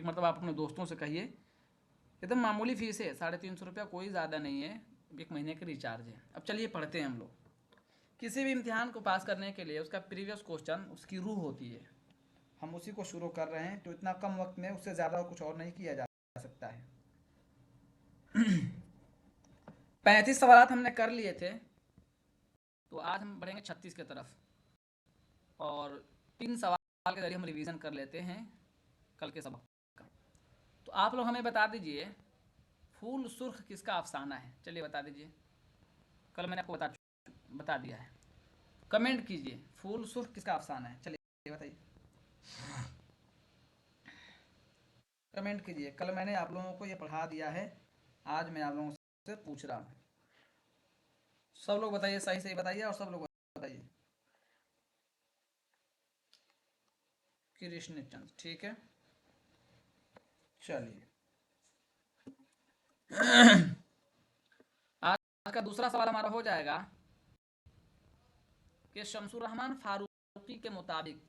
मरतबा आप अपने दोस्तों से कहिए। एकदम मामूली फीस है, 350 रुपया, कोई ज़्यादा नहीं है, 1 महीने का रिचार्ज है। अब चलिए पढ़ते हैं हम लोग। किसी भी इम्तिहान को पास करने के लिए उसका प्रीवियस क्वेश्चन उसकी रूह होती है, हम उसी को शुरू कर रहे हैं। तो इतना कम वक्त में उससे ज़्यादा कुछ और नहीं किया जा सकता है। 35 सवाल हमने कर लिए थे, तो आज हम बढ़ेंगे 36 की तरफ, और 3 सवाल के जरिए हम रिवीजन कर लेते हैं कल के सबक का। तो आप लोग हमें बता दीजिए, फूल सुर्ख किसका अफसाना है? चलिए बता दीजिए, कल मैंने आपको बता दिया है। कमेंट कीजिए, फूल सुर्ख किसका अफसाना है? चलिए बताइए, कमेंट कीजिए। कल मैंने आप लोगों को ये पढ़ा दिया है, आज मैं आप लोगों से पूछ रहा हूँ। सब लोग बताइए, सही सही बताइए, और सब लोग बताइए। कृष्णचंद, ठीक है। चलिए आज का दूसरा सवाल हमारा हो जाएगा कि शमसुर रहमान फारूकी के मुताबिक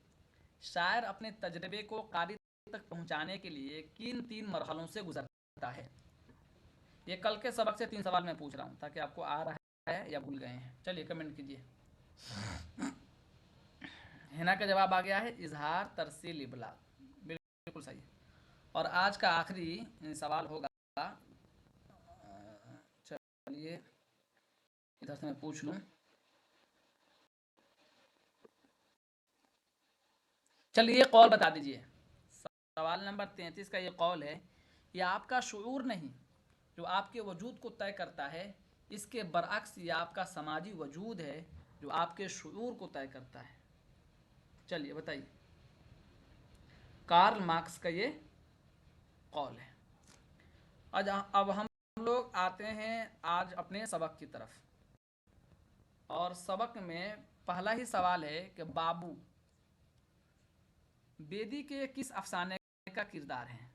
शायर अपने तजर्बे को कारी तक पहुंचाने के लिए किन 3 मरहलों से गुजरता है? ये कल के सबक से 3 सवाल मैं पूछ रहा हूँ, ताकि आपको आ रहा है या भूल गए हैं। चलिए कमेंट कीजिए। हिना का जवाब आ गया है, इजहार, तरसील, इबलाग, बिल्कुल सही। और आज का आखिरी सवाल होगा, चलिए इधर से मैं पूछ लूँ। चलिए कौल बता दीजिए। सवाल नंबर 33 का ये कौल है, ये आपका शुऊर नहीं जो आपके वजूद को तय करता है, इसके बरअक्स ये आपका समाजी वजूद है जो आपके शुऊर को तय करता है। चलिए बताइए, कार्ल मार्क्स का ये कौल है। अब हम लोग आते हैं आज अपने सबक की तरफ, और सबक में पहला ही सवाल है कि बाबू बेदी के किस अफसाने का किरदार है?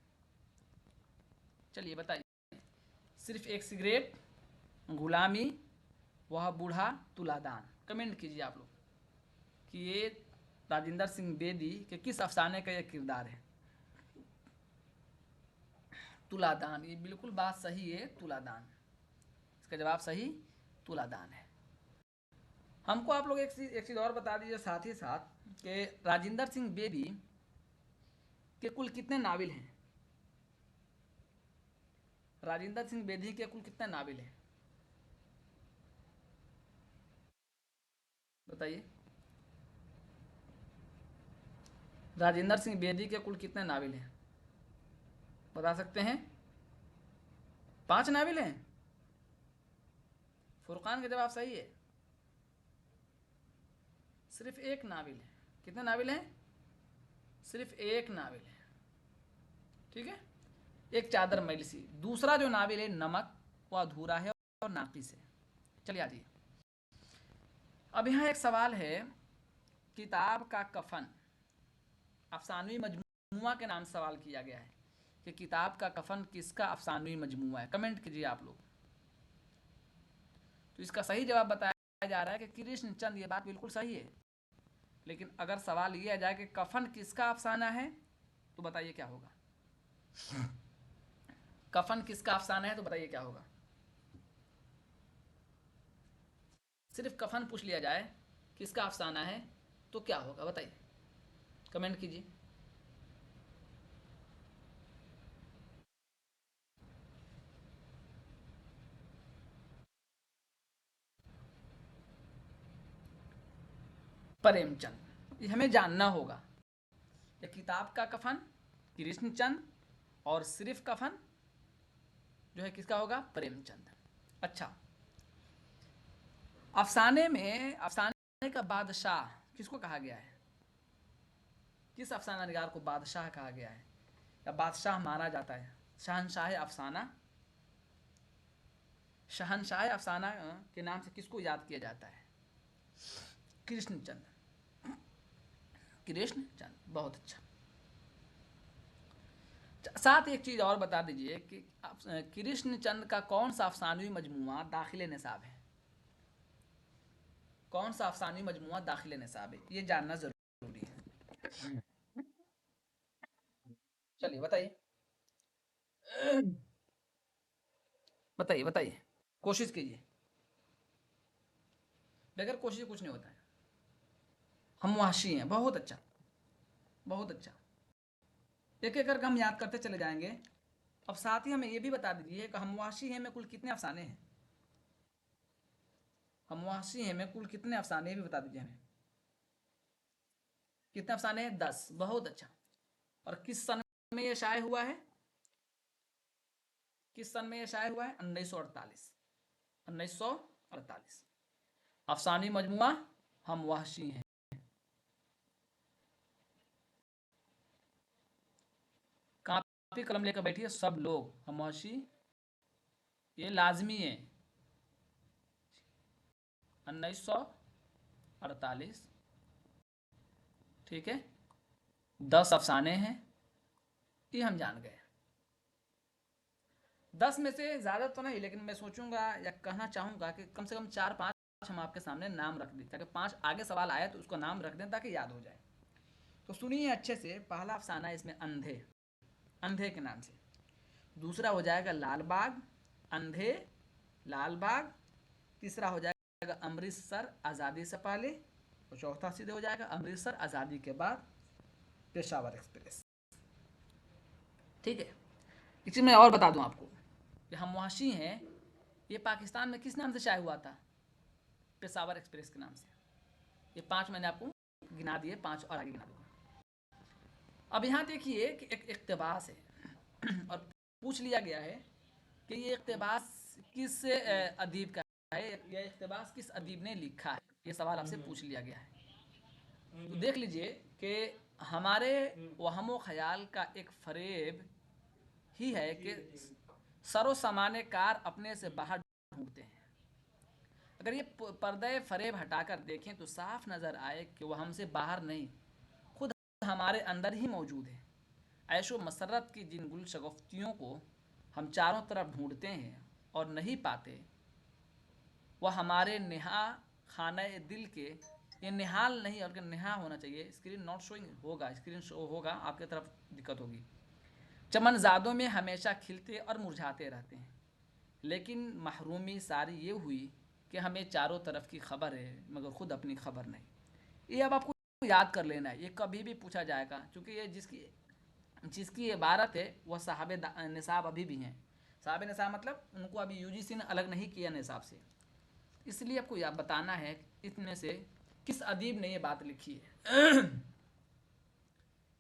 चलिए बताइए, सिर्फ एक सिगरेट, गुलामी, वह बूढ़ा, तुलादान। कमेंट कीजिए आप लोग कि ये राजेंद्र सिंह बेदी के किस अफसाने का यह किरदार है। तुलादान, ये बिल्कुल बात सही है, तुलादान। इसका जवाब सही तुलादान है। हमको आप लोग एक चीज़ और बता दीजिए साथ ही साथ कि राजेंद्र सिंह बेदी के कुल कितने नावल हैं? राजेंद्र सिंह बेदी के कुल कितने नावल हैं? बताइए, राजेंद्र सिंह बेदी के कुल कितने नावल हैं? बता सकते हैं? 5 नावल हैं। फुरकान का जवाब सही है, सिर्फ एक नावल है। कितने नावल हैं? सिर्फ एक नावल है, ठीक है। एक चादर मैल सी। दूसरा जो नावल है नमक, वो अधूरा है और नाकिस है। चलिए आ जाइए। अब यहाँ एक सवाल है, किताब का कफन अफसानवी मजमुआ के नाम से सवाल किया गया है कि किताब का कफन किसका अफसानवी मजमुआ है? कमेंट कीजिए आप लोग। तो इसका सही जवाब बताया जा रहा है कि कृष्णचंद। ये बात बिल्कुल सही है, लेकिन अगर सवाल ये आ जाए कि कफन किसका अफसाना है, तो बताइए क्या होगा? कफन किसका अफसाना है तो बताइए क्या होगा? सिर्फ कफन पूछ लिया जाए किसका अफसाना है तो क्या होगा? बताइए, कमेंट कीजिए। प्रेमचंद। ये हमें जानना होगा, ये किताब का कफन कृष्णचंद, और सिर्फ कफन जो है किसका होगा? प्रेमचंद। अच्छा, अफसाने का बादशाह किसको कहा गया है? किस अफसाना निगार को बादशाह कहा गया है या बादशाह माना जाता है? शहनशाह अफसाना, शहनशाह अफसाना के नाम से किसको याद किया जाता है? कृष्णचंद। कृष्णचंद, बहुत अच्छा। साथ एक चीज़ और बता दीजिए कि कृष्णचंद का कौन सा अफसानवी मजमुआ दाखिल निसाब है? कौन सा अफसानवी मजमुआ दाखिल निसाब है, ये जानना जरूरी है। चलिए बताइए। बताइए बताइए, कोशिश कीजिए, बगैर कोशिश कुछ नहीं होता है। हम वहशी हैं, बहुत अच्छा, बहुत अच्छा। एक एक करके हम याद करते चले जाएंगे। अब साथ ही हमें ये भी बता दीजिए कि हम वहशी हैं में कुल कितने अफसाने हैं। हम वहशी हैं में कुल कितने अफसाने हैं भी बता दीजिए हमें। कितने अफसाने हैं? 10। बहुत अच्छा। और किस सन में ये शाये हुआ है? किस सन में ये शाये हुआ है? 1948। 1948। अफसानी मजमुआ हम वहशी हैं। कापी कलम लेकर बैठिए सब लोग, हम वहशी, ये लाजमी है। 1948, ठीक है। 10 अफसाने हैं, ये हम जान गए। 10 में से ज़्यादा तो नहीं, लेकिन मैं सोचूंगा या कहना चाहूँगा कि कम से कम 4-5 हम आपके सामने नाम रख दें, ताकि 5 आगे सवाल आए तो उसको नाम रख दें ताकि याद हो जाए। तो सुनिए अच्छे से। पहला अफसाना है इसमें अंधे, अंधे के नाम से। दूसरा हो जाएगा लाल बाग, अंधे, लाल बाग। तीसरा हो जाएगा अमृतसर आज़ादी से पहले। और चौथा सीधे हो जाएगा अमृतसर आज़ादी के बाद पेशावर एक्सप्रेस। ठीक है। इसी में और बता दूं आपको कि हम वहशी हैं, ये पाकिस्तान में किस नाम से शाये हुआ था? पेशावर एक्सप्रेस के नाम से। ये 5 मैंने आपको गिना दिए, 5 और आगे गिना दूंगा। अब यहाँ देखिए कि एक इक़्तिबास है और पूछ लिया गया है कि ये इक़्तिबास किस अदीब का है, यह इक़्तिबास किस अदीब ने लिखा है, ये सवाल आपसे पूछ लिया गया है। तो देख लीजिए कि हमारे वहम ख्याल का एक फरेब ही है कि सरो सामान्य कार अपने से बाहर ढूंढते हैं। अगर ये पर्दे फरेब हटाकर देखें तो साफ नज़र आए कि वह हमसे बाहर नहीं, खुद हमारे अंदर ही मौजूद है। ऐशो मसरत की जिन गुल शगुफ्तियों को हम चारों तरफ ढूंढते हैं और नहीं पाते, वह हमारे नेहा खाना दिल के, ये निहाल नहीं और नेहा होना चाहिए, स्क्रीन नॉट शोइंग होगा, स्क्रीन शो होगा, आपके तरफ दिक्कत होगी। चमनज़ादों में हमेशा खिलते और मुरझाते रहते हैं, लेकिन महरूमी सारी ये हुई कि हमें चारों तरफ की खबर है मगर ख़ुद अपनी खबर नहीं। ये अब आपको याद कर लेना है, ये कभी भी पूछा जाएगा, क्योंकि ये जिसकी इबारत है वह साहब निसाब अभी भी हैं। साहब निसाब मतलब उनको अभी यूजीसी ने अलग नहीं किया निसाब से, इसलिए आपको यह बताना है इनमें से किस अदीब ने ये बात लिखी है।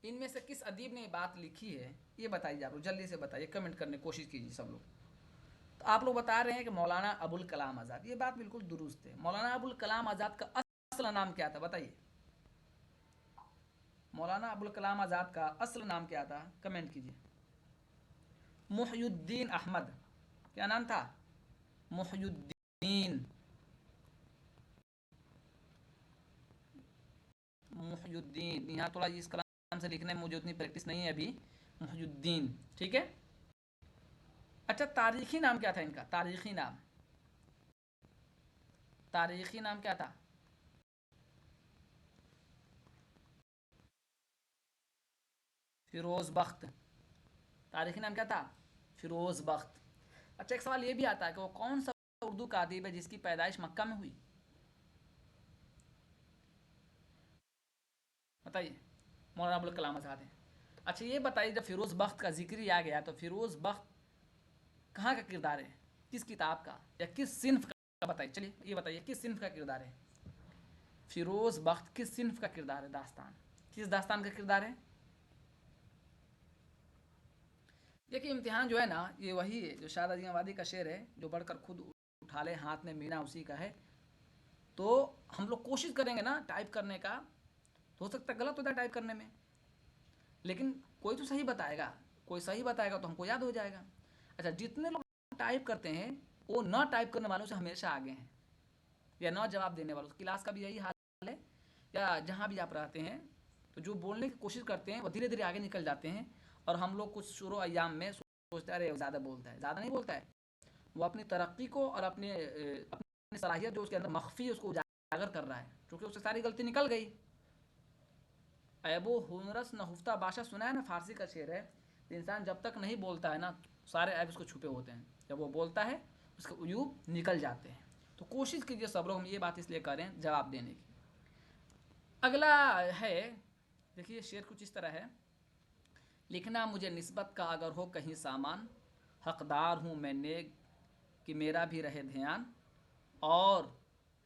इनमें से किस अदीब ने ये बात लिखी है, ये बताइए। आप लोग जल्दी से बताइए, कमेंट करने की कोशिश कीजिए सब लोग। तो आप लोग बता रहे हैं कि मौलाना अबुल कलाम आज़ाद, ये बात बिल्कुल दुरुस्त है। मौलाना अबुल कलाम आज़ाद का असल नाम क्या था बताइए। मौलाना अबुल कलाम आज़ाद का असल नाम क्या था? कमेंट कीजिए। मुहयुद्दीन अहमद, क्या नाम था? मुहयुद्दीन, मुहयुद्दीन। यहाँ थोड़ा इस कलाम से लिखने में मुझे उतनी प्रैक्टिस नहीं है अभी। मुहयुद्दीन, ठीक है। अच्छा, तारीखी नाम क्या था इनका? तारीखी नाम, तारीखी नाम क्या था? फिरोज बख्त। तारीखी नाम क्या था? फिरोज बख्त। अच्छा, एक सवाल ये भी आता है कि वो कौन सा उर्दू का अदीब है जिसकी पैदाइश मक्का में हुई? बताइए। मौलाना अबुल कलाम आज़ाद हैं। अच्छा ये बताइए, जब फिरोज बख्त का जिक्र ही आ गया तो फिरोज बख्त कहाँ का किरदार है, किस किताब का या किस सिन्फ का? बताइए, चलिए ये बताइए किस सिन्फ का किरदार है? फिरोज बख्त किस सिन्फ का किरदार है? दास्तान, किस दास्तान का किरदार है? देखिए इम्तिहान जो है ना, ये वही है जो शाद अज़ीम आबादी का शेर है, जो बढ़कर खुद उठा ले हाथ में मीना उसी का है। तो हम लोग कोशिश करेंगे ना टाइप करने का, तो हो सकता है गलत होता है टाइप करने में, लेकिन कोई तो सही बताएगा, कोई सही बताएगा तो हमको याद हो जाएगा। अच्छा, जितने लोग टाइप करते हैं वो न टाइप करने वालों से हमेशा आगे हैं, या न जवाब देने वालों से। क्लास का भी यही हाल है, या जहाँ भी आप रहते हैं, तो जो बोलने की कोशिश करते हैं वो धीरे धीरे आगे निकल जाते हैं। और हम लोग कुछ शुरू अयाम में सोचते हैं अरे ज़्यादा बोलता है, ज़्यादा नहीं बोलता है, वो अपनी तरक्की को और अपनी सलाहियत जो उसके अंदर मख्फी है उसको उजागर कर रहा है, क्योंकि उससे सारी गलती निकल गई। एबो हुनरस न हुफ्ता बादशाह, सुना है ना, फारसी का शेर है। इंसान जब तक नहीं बोलता है ना, सारे ऐप उसको छुपे होते हैं। जब वो बोलता है उसके उयूब निकल जाते हैं। तो कोशिश कीजिए सब लोग, हम ये बात इसलिए कर रहे हैं जवाब देने की। अगला है, देखिए शेर कुछ इस तरह है। लिखना मुझे निस्बत का अगर हो कहीं सामान, हकदार हूँ मैं नेक कि मेरा भी रहे ध्यान, और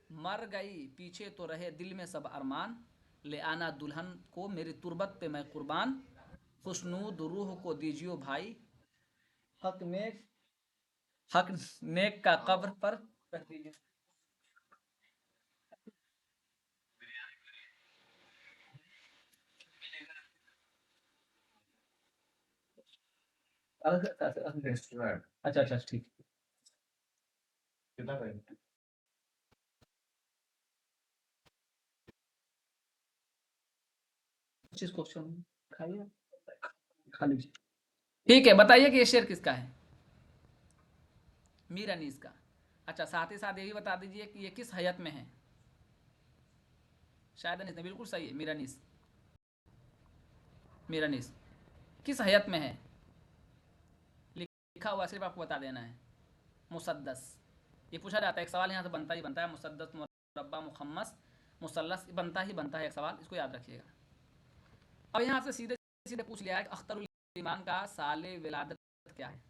मर गई पीछे तो रहे दिल में सब अरमान, ले आना दुल्हन को मेरी तुरबत पे मैं कुर्बान, खुशनूद रूह को दीजियो भाई, हक नेक हक नेक का कब्र पर रख दीजिए। अच्छा अच्छा ठीक। कितना करेंगे? 25 क्वेश्चन खाइए, खा लीजिए। ठीक है, बताइए कि ये शेर किसका है? मीर अनीस का। अच्छा, साथ ही साथ ये भी बता दीजिए कि ये किस हैयत में है? शायद अनीस ने, बिल्कुल सही है, मीर अनीस। मीर अनीस किस हैयत में है? लिखा हुआ सिर्फ आपको बता देना है। मुसद्दस, ये पूछा जाता है, एक सवाल यहाँ से बनता ही बनता है। मुसद्दस, मुरब्बा, मुखम्मस, मुसल्लस, बनता ही बनता है एक सवाल, इसको याद रखिएगा। अब यहाँ से सीधे सीधे पूछ लिया है कि अख्तरुल ईमान का साले विलादत क्या है?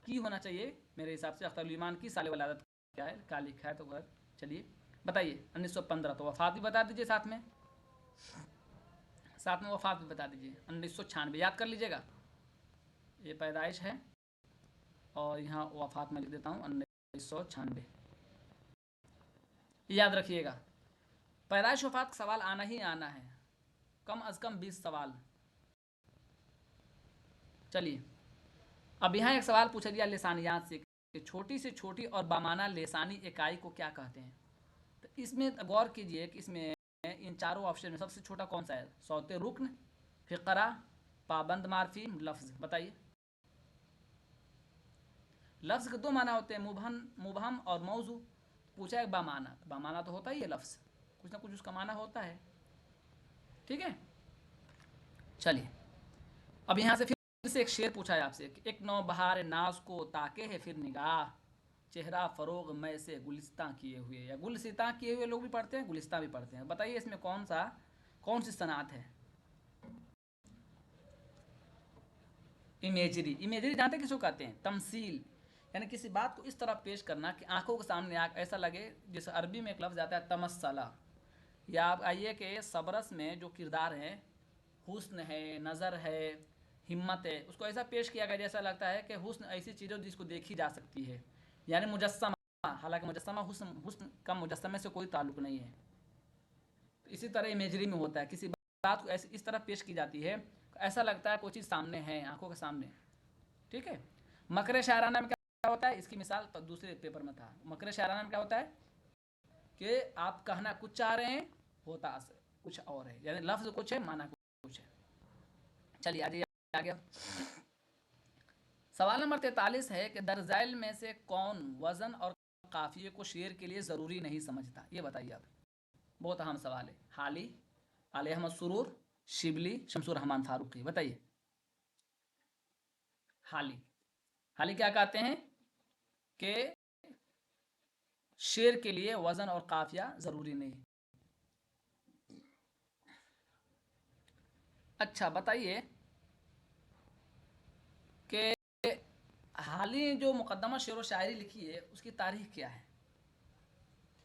की होना चाहिए मेरे हिसाब से। अख्तरुल ईमान की साले विलादत क्या है? क्या लिखा है तो घर, चलिए बताइए। 1915, तो वफात भी बता दीजिए साथ में, साथ में वफात भी बता दीजिए। 1996 याद कर लीजिएगा, ये पैदाइश है, और यहाँ वफात में लिख देता हूँ 1996, याद रखिएगा। पैदाइश वफात का सवाल आना ही आना है, कम अज़ कम 20 सवाल। चलिए, अब यहाँ एक सवाल पूछा दिया लिसानियात से कि छोटी से छोटी और बामाना लिसानी इकाई को क्या कहते हैं? तो इसमें गौर कीजिए कि इसमें इन चारों ऑप्शन में सबसे छोटा कौन सा है? सौते रुकन, फ़िक़रा, पाबंद मार्फी, लफ्ज़। बताइए। लफ्ज़ के दो माना होते हैं, मुबहम और मौजू। पूछा है बामाना, बामाना तो होता ही है लफ्ज़, कुछ ना कुछ उसका माना होता है। ठीक है, चलिए अब यहाँ से फिर से एक शेर पूछा है आपसे कि एक नौबहार नाज को ताके है फिर निगाह, चेहरा फरोग मैं से गुलिस्तां किए हुए, या गुलसितां किए हुए लोग भी पढ़ते हैं, गुलिस्तां भी पढ़ते हैं। बताइए इसमें कौन सी सनात है? इमेजरी। इमेजरी जानते किसको कहते हैं? तमसील, यानी किसी बात को इस तरह पेश करना कि आंखों के सामने ऐसा लगे, जैसे अरबी में एक लफ्ज़ आता है तमस्सला। या आप आइए कि सबरस में जो किरदार है, हुस्न है, नज़र है, हिम्मत है, उसको ऐसा पेश किया गया जैसा लगता है कि हुस्न ऐसी चीज़ है जिसको देखी जा सकती है, यानी मुजस्समा। हालांकि मुजस्समा हुस्न हुस्न का मुजस्समे से कोई ताल्लुक नहीं है। तो इसी तरह इमेजरी में होता है, किसी बात को ऐसे इस तरह पेश की जाती है, ऐसा लगता है कोई चीज़ सामने है, आंखों के सामने। ठीक है। मकर शायराना में क्या होता है? इसकी मिसाल तो दूसरे पेपर में था। मकर शायराना में क्या होता है कि आप कहना कुछ चाह रहे हैं, होता कुछ और है, यानी लफ्ज़ कुछ है, माना कुछ है। चलिए आ जाइए आगे। सवाल नंबर 43 है कि दरज़ैल में से कौन वज़न और काफ़िए को शेर के लिए ज़रूरी नहीं समझता? ये बताइए आप, बहुत अहम सवाल है। हाली, आले अहमद सुरूर, शिबली, शमसुर रहमान फारूकी। बताइए। हाली। हाली क्या कहते हैं कि शेर के लिए वज़न और काफिया ज़रूरी नहीं। अच्छा बताइए कि हाल ही जो मुकद्दमा शेर व शायरी लिखी है उसकी तारीख क्या है?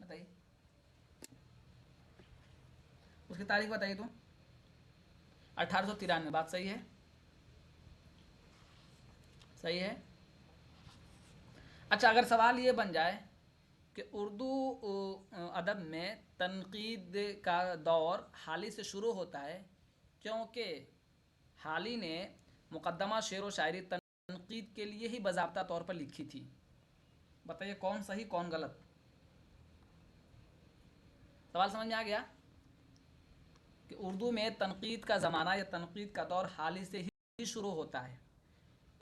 बताइए, उसकी तारीख बताइए तो। 1893। बात सही है, सही है। अच्छा, अगर सवाल ये बन जाए कि उर्दू अदब में तनकीद का दौर हाली से शुरू होता है, क्योंकि हाली ने मुकद्दमा शेर व शायरी तनकीद के लिए ही बाज़ाब्ता तौर पर लिखी थी। बताइए कौन सही कौन गलत? सवाल समझ में आ गया कि उर्दू में तनकीद का ज़माना या तनकीद का दौर हाली से ही शुरू होता है,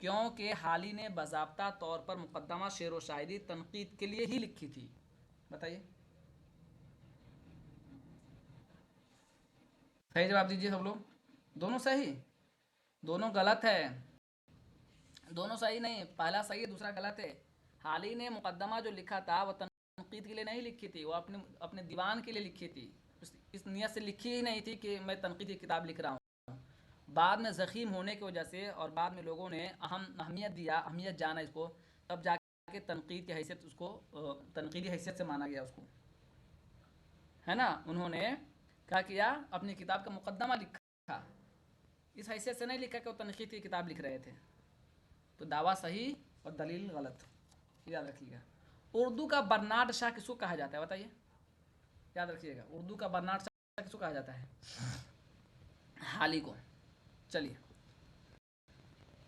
क्योंकि हाली ने बाज़ाब्ता तौर पर मुकद्दमा शेर व शायरी तनकीद के लिए ही लिखी थी। बताइए, सही जवाब दीजिए सब लोग। दोनों सही। दोनों गलत है, दोनों सही नहीं, पहला सही है दूसरा गलत है। हाल ही ने मुकदमा जो लिखा था वो तनकीद के लिए नहीं लिखी थी, वो अपने अपने दीवान के लिए लिखी थी। इस नियत से लिखी ही नहीं थी कि मैं तनकीद की किताब लिख रहा हूँ। बाद में ज़ख़ीम होने की वजह से और बाद में लोगों ने अहमियत दिया, अहमियत जाना इसको, तब जाके तनकीद की हैसियत उसको तनकीदी हैसियत से माना गया उसको, है ना। उन्होंने क्या किया, अपनी किताब का मुकदमा लिखा, इस हैसियत से नहीं लिखा कि वो तनकीद की किताब लिख रहे थे। तो दावा सही और दलील गलत, याद रखिएगा। उर्दू का बर्नार्ड शाह किसको कहा जाता है बताइए, याद रखिएगा। उर्दू का बर्नार्ड शाह किसको कहा जाता है, हाली को। चलिए,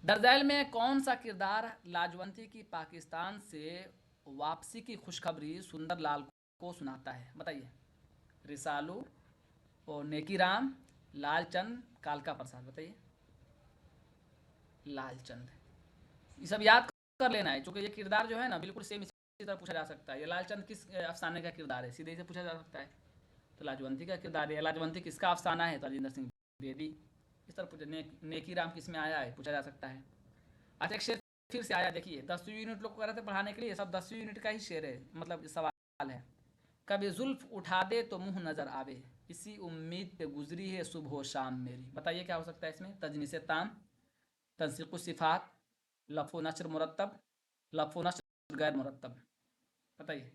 दरजैल में कौन सा किरदार लाजवंती की पाकिस्तान से वापसी की खुशखबरी सुंदर लाल को सुनाता है बताइए। रिसालू और नेकीराम, लालचंद, कालका प्रसाद, बताइए। लालचंद, ये सब याद कर लेना है, क्योंकि ये किरदार जो है ना बिल्कुल सेम इसी तरह पूछा जा सकता है। ये लालचंद किस अफसाने का किरदार है, सीधे से पूछा जा सकता है। तो लाजवंती का किरदार है, लाजवंती किसका अफसाना है, तो राजेंद्र सिंह बेदी। इस तरह पूछा, नेकी राम किस में आया है, पूछा जा सकता है। अच्छा, एक शेर फिर से आया, देखिए 10वीं यूनिट लोग को कह रहे थे पढ़ाने के लिए, सब 10वीं यूनिट का ही शेर है, मतलब सवाल है। कभी जुल्फ उठा दे तो मुंह नजर आवे, इसी उम्मीद पे गुजरी है सुबह शाम मेरी। बताइए क्या हो सकता है इसमें, तजनीस ताम, तनसीक़ सिफ़ात, लफ़ो नशर मुरतब, लफ़ो नशर गैर मुरतब, बताइए।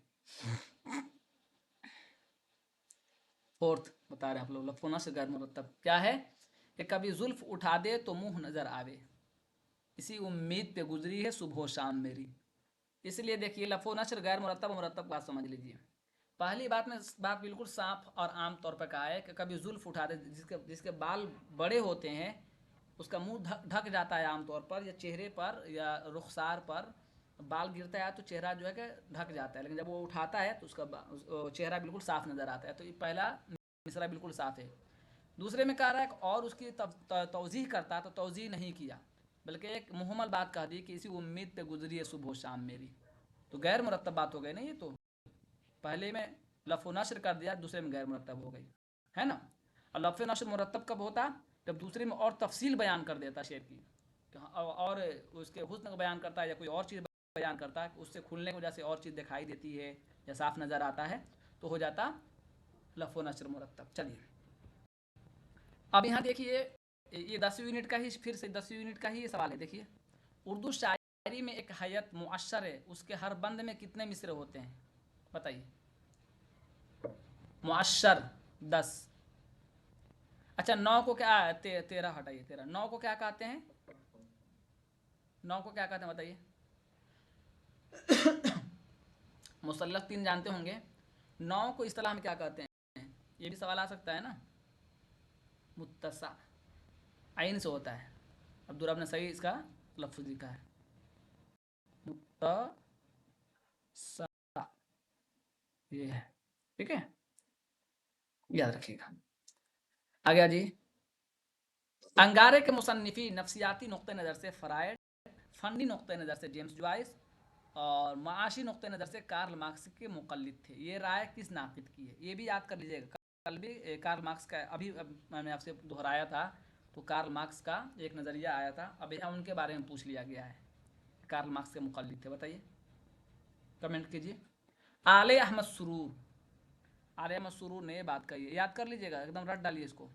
फोर्थ बता रहे हैं आप लोग, लफ़ो नशर गैर मुरतब क्या है, कि कभी जुल्फ उठा दे तो मुंह नज़र आवे, इसी उम्मीद पे गुजरी है सुबह शाम मेरी। इसलिए देखिए, लफ़ो नशर गैर मुरतब, मुरतब बात समझ लीजिए। पहली बात में बात बिल्कुल साफ और आम तौर पर कहा है कि कभी जुल्फ उठा दे, जिसके जिसके बाल बड़े होते हैं उसका मुंह ढक जाता है आमतौर पर, या चेहरे पर या रुखसार पर बाल गिरता है तो चेहरा जो है कि ढक जाता है, लेकिन जब वो उठाता है तो उसका चेहरा बिल्कुल साफ नज़र आता है। तो ये पहला मिसरा बिल्कुल साफ है। दूसरे में कह रहा है और उसकी तौजीह करता तो तौजीह नहीं किया, बल्कि एक मुहम्मल बात कह दी कि इसी उम्मीद पे गुजरी है सुबह शाम मेरी। तो गैर मुरतब बात हो गई ना ये, तो पहले में लफ़ नशर कर दिया, दूसरे में गैर मुरतब हो गई, है ना। और लफ़ नशर मुरतब कब होता, जब दूसरे में और तफसील बयान कर देता शेर की, और उसके हुस्न का बयान करता है या कोई और चीज़ बयान करता है, उससे खुलने की वजह से और चीज़ दिखाई देती है या साफ नज़र आता है, तो हो जाता लफ़ नशर मुरतब। चलिए, अब यहाँ देखिए, ये 10वीं यूनिट का ही, फिर से 10वीं यूनिट का ही ये सवाल है। देखिए, उर्दू शायरी में एक हैत मुअश्शर है, उसके हर बंद में कितने मिसरे होते हैं बताइए। मुअश्शर 10। अच्छा, 9 को क्या, 13 हटाइए, 13, 9 को क्या कहते हैं, 9 को क्या कहते हैं बताइए। मुसल्लफ 3 जानते होंगे, 9 को इस्तिलाह में क्या कहते हैं, ये भी सवाल आ सकता है ना। मुत्तसा, आइन से होता है। अब्दुल ने सही इसका लफ्ज़ लिखा है, मुत्तसा, ये है, ठीक है, याद रखिएगा। आगे जी, अंगारे के मुसन्निफ़ी नफ्सियाती नुक़्ते नज़र से फ़राइड, फ़नी नुक़्ते नज़र से जेम्स जॉयस और माशी नुक़्ते नज़र से कार्ल मार्क्स के मुक़ल्लिद थे। ये राय किस नाक़िद की है, ये भी याद कर लीजिएगा। कल भी कार्ल मार्क्स का अभी मैंने आपसे दोहराया था, तो कार्ल मार्क्स का एक नज़रिया आया था, अब यहाँ उनके बारे में पूछ लिया गया है। कार्ल मार्क्स के मुक़ल्लिद थे, बताइए, कमेंट कीजिए। आले अहमद सुरूर, आले अहमद सुरूर ने बात कही है, याद कर लीजिएगा, एकदम रट डालिए इसको,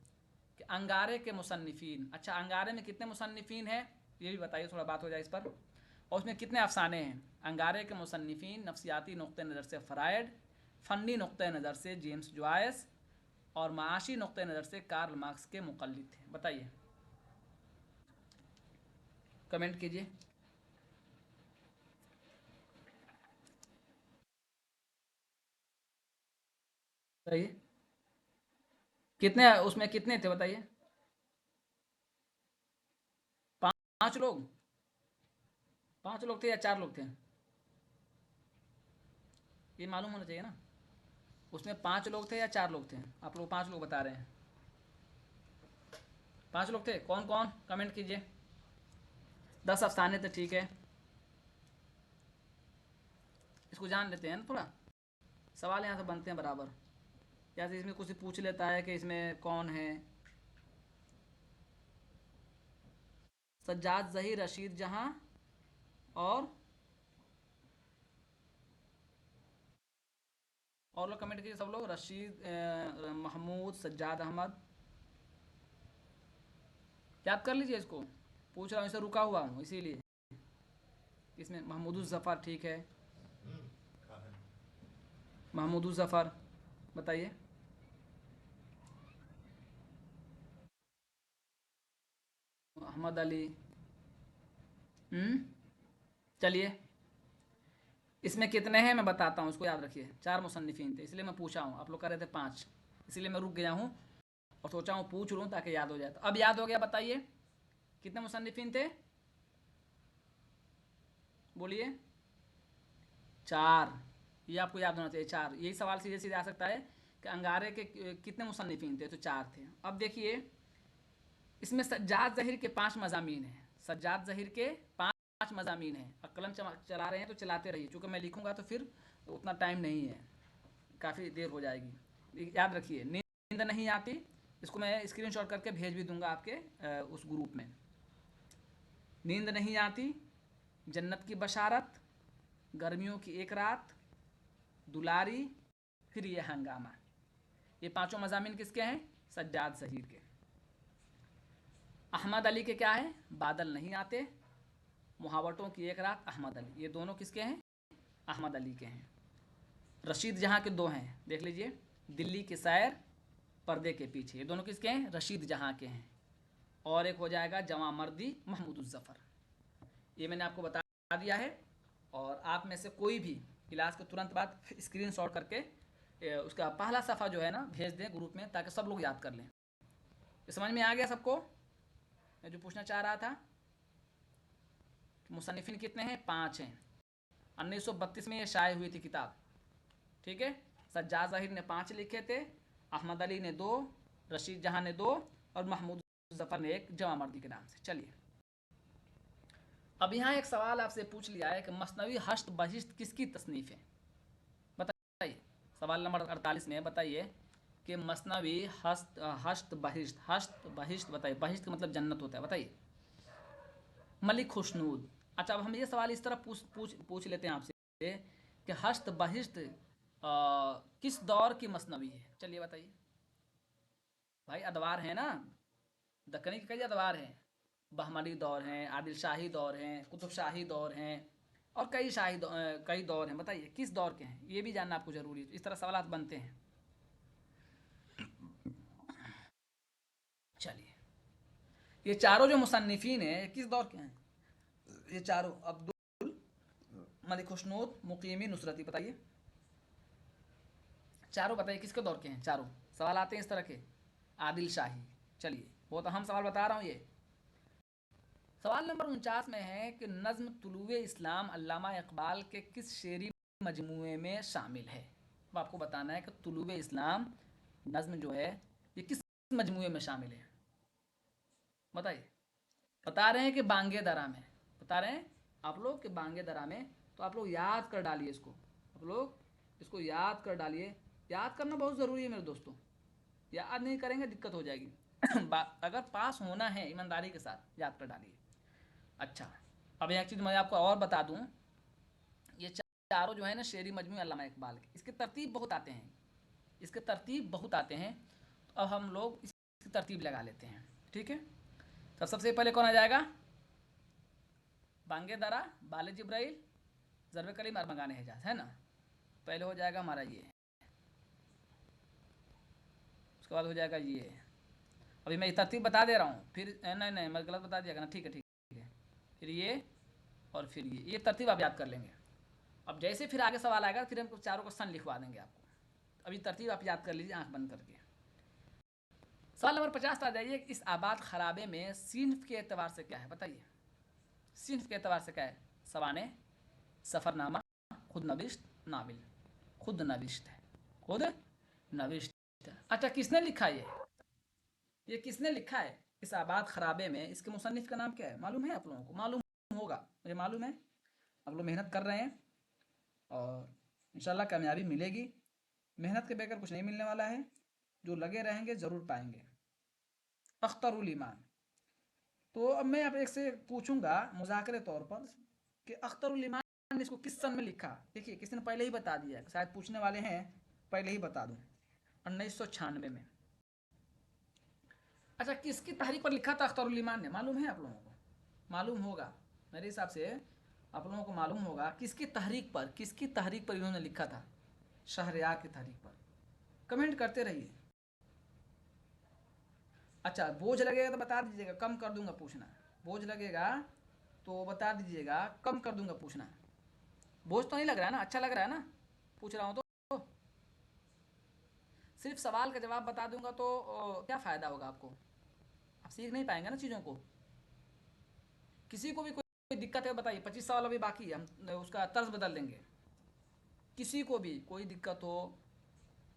कि अंगारे के मुसन्निफ़ीन। अच्छा, अंगारे में कितने मुसन्निफ़ीन हैं ये भी बताइए, थोड़ा बात हो जाए इस पर। और उसमें कितने अफसाने हैं। अंगारे के मुसन्निफ़ीन नफ्सियाती नुक़्ते नज़र से फ़राइड, फ़नी नुक़्ते नज़र से जेम्स जॉयस और माशी नुक़्ते नज़र से कार्ल मार्क्स के मुक़ल्लिद थे, बताइए, कमेंट कीजिए। बताइए कितने, उसमें कितने थे बताइए। 5 लोग, 5 लोग थे या 4 लोग थे, ये मालूम होना चाहिए ना। उसमें 5 लोग थे या 4 लोग थे, आप लोग 5 लोग बता रहे हैं। 5 लोग थे, कौन कौन, कमेंट कीजिए। 10 अफसाने थे, ठीक है, इसको जान लेते हैं ना थोड़ा, सवाल यहाँ से बनते हैं बराबर। या तो इसमें कुछ पूछ लेता है कि इसमें कौन है, सज्जाद ज़हीर, रशीद जहां और लोग कमेंट कीजिए सब लोग। रशीद, महमूद, सज्जाद अहमद, याद कर लीजिए इसको। पूछ रहा हूँ, इसे रुका हुआ हूँ इसीलिए। इसमें महमूद ज़फ़र, ठीक है। महमूद ज़फ़र बताइए। अहमद अली। चलिए, इसमें कितने हैं मैं बताता हूँ, इसको याद रखिए। 4 मुसन्निफीन थे, इसलिए मैं पूछा हूँ। आप लोग कह रहे थे 5, इसलिए मैं रुक गया हूँ और सोचा हूँ पूछ लूँ ताकि याद हो जाए। तो अब याद हो गया, बताइए कितने मुसन्निफीन थे, बोलिए। 4। ये आपको याद होना चाहिए, 4। यही सवाल सीधे सीधे आ सकता है कि अंगारे के कितने मुसन्निफीन थे, तो 4 थे। अब देखिए, इसमें सज्जाद ज़हीर के 5 मज़ामीन हैं। सज्जाद ज़हीर के 5 मज़ामीन हैं। अब कलम चला रहे हैं तो चलाते रहिए, चूँकि मैं लिखूँगा तो फिर उतना टाइम नहीं है, काफ़ी देर हो जाएगी। याद रखिए, नींद नहीं आती, इसको मैं स्क्रीनशॉट करके भेज भी दूंगा आपके उस ग्रुप में। नींद नहीं आती, जन्नत की बशारत, गर्मियों की एक रात, दुलारी, फिर ये हंगामा। ये 5 मज़ामीन किसके हैं, सज्जाद ज़हीर के। अहमद अली के क्या है, बादल नहीं आते, मुहावटों की एक रात, अहमद अली। ये दोनों किसके हैं, अहमद अली के हैं। रशीद जहाँ के 2 हैं, देख लीजिए, दिल्ली की सैर, पर्दे के पीछे। ये दोनों किसके हैं, रशीद जहाँ के हैं। और एक हो जाएगा जवां मर्दी, महमूद ज़फ़र। ये मैंने आपको बता दिया है। और आप में से कोई भी क्लास के तुरंत बाद स्क्रीनशॉट करके उसका पहला सफ़ा जो है ना भेज दें ग्रुप में, ताकि सब लोग याद कर लें। ये समझ में आ गया सबको, मैं जो पूछना चाह रहा था। मुसन्निफिन कितने हैं, 5 हैं। 1932 में ये शाये हुई थी किताब, ठीक है। सज्जाद ज़हीर ने 5 लिखे थे, अहमद अली ने 2, रशीद जहाँ ने 2 और महमूद ज़फ़र ने 1, जवां मर्दी के नाम से। चलिए, अब यहाँ एक सवाल आपसे पूछ लिया है कि मसनवी हश्त बहिश्त किसकी तसनीफ़ है, बताइए। सवाल नंबर 48 में बताइए कि मसनवी हश्त बहिश्त बताइए। बहिश्त का मतलब जन्नत होता है, बताइए। मलिक खुशनूद। अच्छा, अब हम ये सवाल इस तरह पूछ लेते हैं आपसे कि हश्त बहिश्त किस दौर की मसनवी है, चलिए बताइए। भाई अदवार है ना, दक्कनी के कई अदवार हैं। बहमनी दौर हैं, आदिल शाही दौर हैं, कुतुब शाही दौर हैं, और कई दौर हैं। बताइए किस दौर के हैं, ये भी जानना आपको ज़रूरी है। इस तरह सवाल बनते हैं। चलिए, ये चारों जो मुसन्निफीन हैं किस दौर के हैं, ये चारों। अब्दुल, मलिक खुशनूद, मुकीमी, नुसरती। बताइए चारों, बताइए किसके दौर के हैं चारों। सवाल आते हैं इस तरह के, आदिल शाही। चलिए, बहुत अहम सवाल बता रहा हूँ ये। सवाल नंबर 49 में है कि नज़्म तुलुए इस्लाम अल्लामा इकबाल के किस शेरी मजमूए में शामिल है। अब आपको बताना है कि तुलुए इस्लाम नज़्म जो है ये किस मजमूए में शामिल है, बताइए। बता रहे हैं कि बांगे दरा में, बता रहे हैं आप लोग कि बांगे दरा में। तो आप लोग याद कर डालिए इसको, आप लोग इसको याद कर डालिए। याद करना बहुत ज़रूरी है मेरे दोस्तों, याद नहीं करेंगे दिक्कत हो जाएगी। अगर पास होना है ईमानदारी के साथ, याद कर डालिए। अच्छा, अब एक चीज़ मैं आपको और बता दूं, ये चारों जो है ना शेरी मजमू अल्लामा इकबाल के, इसके तरतीब बहुत आते हैं, इसके तरतीब बहुत आते हैं। तो अब हम लोग इसकी तरतीब लगा लेते हैं, ठीक है। तो सबसे पहले कौन आ जाएगा, बांगे दरा, बाले जिब्राइल, ज़रब कलीम, अरमगान हिजाज, है ना। पहले हो जाएगा हमारा ये, उसके बाद हो जाएगा ये। अभी मैं तरतीब बता दे रहा हूँ, फिर नहीं मैं गलत बता दिया ना, ठीक है ठीक है। फिर ये और फिर ये तरतीब आप याद कर लेंगे। अब जैसे फिर आगे सवाल आएगा, फिर हम चारों का सन लिखवा देंगे आपको। अभी तरतीब आप याद कर लीजिए आंख बंद करके। सवाल नंबर 50 आ जाइए। इस आबाद खराबे में सिन्फ के एतबार से क्या है, बताइए। सिन्फ के एतबार से क्या है, सवाने, सफ़रनामा, खुद नविश्त, नाविल। खुद नविश्त है, खुद नविश्त है। अच्छा, किसने लिखा ये किसने लिखा है इस आबाद खराबे में, इसके मुसन्निफ का नाम क्या है, मालूम है आप लोगों को, मालूम होगा, मुझे मालूम है। आप लोग मेहनत कर रहे हैं और इंशाल्लाह कामयाबी मिलेगी। मेहनत के बगैर कुछ नहीं मिलने वाला है, जो लगे रहेंगे ज़रूर पाएंगे। अख्तरुल ईमान, तो अब मैं आप एक से पूछूंगा मुज़ाकरे तौर पर कि अख्तरुल इमान ने इसको किस सन में लिखा। देखिए किसी ने पहले ही बता दिया है, शायद पूछने वाले हैं, पहले ही बता दूं, 1996 में। अच्छा, किसकी तहरीक पर लिखा था अख्तरुल इमान ने, मालूम है आप लोगों को? मालूम होगा मेरे हिसाब से, आप लोगों को मालूम होगा किसकी तहरीक पर, किसकी तहरीक पर इन्होंने लिखा था। शहरयार की तहरीक पर। कमेंट करते रहिए। अच्छा, बोझ लगेगा तो बता दीजिएगा, कम कर दूंगा पूछना। बोझ लगेगा तो बता दीजिएगा, कम कर दूंगा पूछना। बोझ तो नहीं लग रहा है ना, अच्छा लग रहा है ना पूछ रहा हूँ तो। सिर्फ सवाल का जवाब बता दूंगा तो क्या फ़ायदा होगा आपको? आप सीख नहीं पाएंगे ना चीज़ों को। किसी को भी कोई दिक्कत है बताइए, 25 सवाल अभी बाकी है, हम उसका तर्ज बदल देंगे। किसी को भी कोई दिक्कत हो,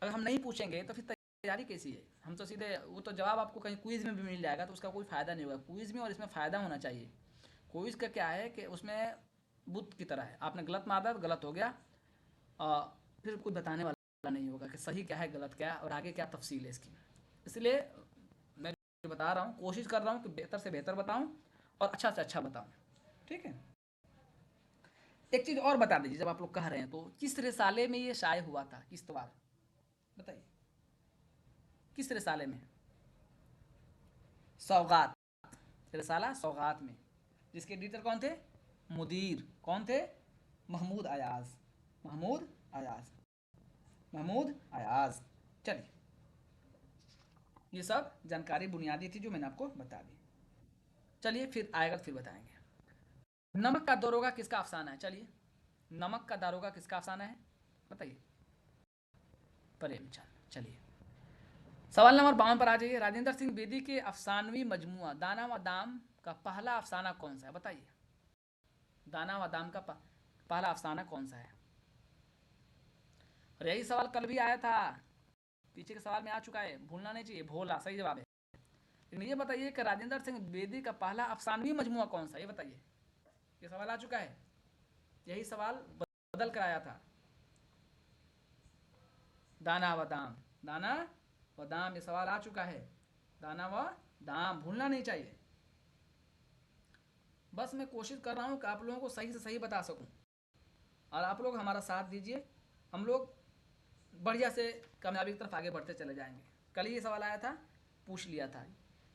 अगर हम नहीं पूछेंगे तो फिर तैयारी कैसी है? हम तो सीधे, वो तो जवाब आपको कहीं क्विज़ में भी मिल जाएगा तो उसका कोई फ़ायदा नहीं होगा। क्विज़ में और इसमें फ़ायदा होना चाहिए। क्विज़ का क्या है कि उसमें बुत की तरह है, आपने गलत मारा तो गलत हो गया, फिर कोई बताने वाला नहीं होगा कि सही क्या है गलत क्या है और आगे क्या तफसील है इसकी। इसलिए मैं बता रहा हूँ, कोशिश कर रहा हूँ कि बेहतर से बेहतर बताऊँ और अच्छा से अच्छा बताऊँ। ठीक है। एक चीज़ और बता दीजिए, जब आप लोग कह रहे हैं तो किस रिसाले में ये शाये हुआ था, किस्तवार बताइए, किस रिसाले में? सौगात, रिसाला सौगात में। जिसके एडिटर कौन थे? मुदीर कौन थे? महमूद अयाज, महमूद अयाज, महमूद अयाज। चलिए, ये सब जानकारी बुनियादी थी जो मैंने आपको बता दी। चलिए फिर आएगा फिर बताएंगे। नमक का दारोगा किसका अफसाना है? चलिए, नमक का दारोगा किसका अफसाना है बताइए? प्रेमचंद। चलिए, सवाल नंबर 52 पर आ जाइए। राजेंद्र सिंह बेदी के अफसानवी मजमुआ दाना व दाम का पहला अफसाना कौन सा है बताइए? दाना व दाम का पहला अफसाना कौन सा है? और यही सवाल कल भी आया था, पीछे के सवाल में आ चुका है, भूलना नहीं चाहिए। भोला सही जवाब है। लेकिन ये बताइए कि राजेंद्र सिंह बेदी का पहला अफसानवी मजमुआ कौन सा, ये बताइए। ये सवाल आ चुका है, यही सवाल बदल कर आया था। दाना व दाम, दाना व दाम, ये सवाल आ चुका है। दाना व दाम भूलना नहीं चाहिए। बस मैं कोशिश कर रहा हूँ कि आप लोगों को सही से सही बता सकूँ और आप लोग हमारा साथ दीजिए, हम लोग बढ़िया से कामयाबी की तरफ आगे बढ़ते चले जाएंगे। कल ये सवाल आया था, पूछ लिया था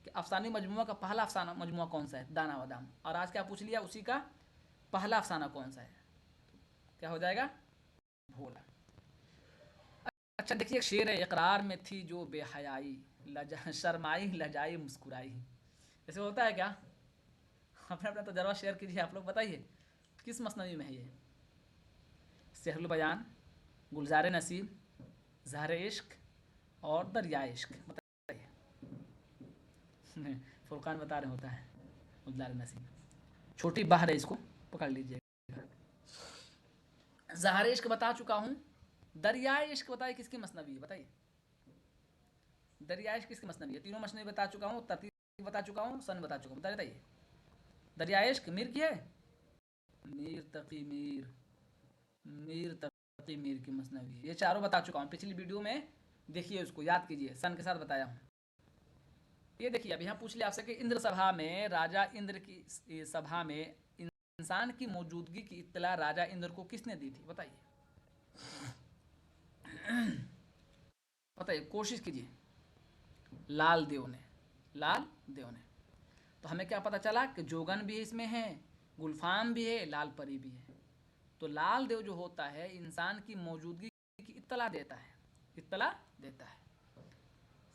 कि अफसानी मजमुआ का पहला अफसाना मजमुआ कौन सा है? दाना व दाम। और आज क्या पूछ लिया, उसी का पहला अफसाना कौन सा है? क्या हो जाएगा? भोला। अच्छा देखिए, एक शेर है, इकरार में थी जो बेहयाई, लजा शर्माई लजाई मुस्कुराई। ऐसे होता है क्या? अपना अपना तजर्बा शेयर कीजिए, आप लोग बताइए किस मसनवी में है ये? सेहरुल बयान, गुलजार नसीब, ज़हर इश्क और दरिया इश्क, बताइए। फुरकान बता रहे होता है गुलजार नसीब, छोटी बहर है, इसको पकड़ लीजिए। ज़हर इश्क बता चुका हूँ, दरिया इश्क बताइए किसकी मसनवी है बताइए? दरिया इश्क किसकी मसनवी है? तीनों मसनवी बता चुका हूँ, तरतीब बता चुका हूँ, सन बता चुका हूँ, बताइए। दरिया इश्क मीर की है, मीर तकी मीर, मीर तकी मीर की मसनवी। ये चारों बता चुका हूँ, पिछली वीडियो में देखिए, उसको याद कीजिए, सन के साथ बताया हूँ। ये देखिए, अब यहाँ पूछ लिया आपसे कि इंद्र सभा में, राजा इंद्र की सभा में इंसान की मौजूदगी की इत्तला राजा इंद्र को किसने दी थी बताइए? बताइए, कोशिश कीजिए। लाल देव ने, लाल देव ने। तो हमें क्या पता चला कि जोगन भी इसमें है, गुलफाम भी है, लाल परी भी है। तो लाल देव जो होता है इंसान की मौजूदगी की इत्तला देता है, इत्तला देता है।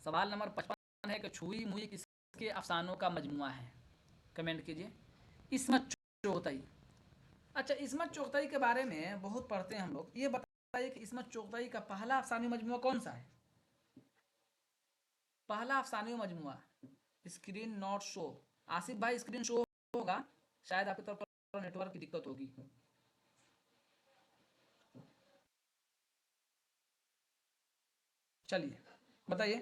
सवाल नंबर 55 है कि छुई मुई किसके अफसानों का मजमुआ है? कमेंट कीजिए। इस्मत चुगतई। अच्छा, इस्मत चुगतई के बारे में बहुत पढ़ते हैं हम लोग, ये बताइए कि इस्मत चुगतई का पहला अफसानी मजमुआ कौन सा है? पहला अफसानी मजमुआ, स्क्रीन नॉट शो। आसिफ भाई स्क्रीन शो होगा, शायद आपकी तरफ पर नेटवर्क की दिक्कत होगी। चलिए बताइए,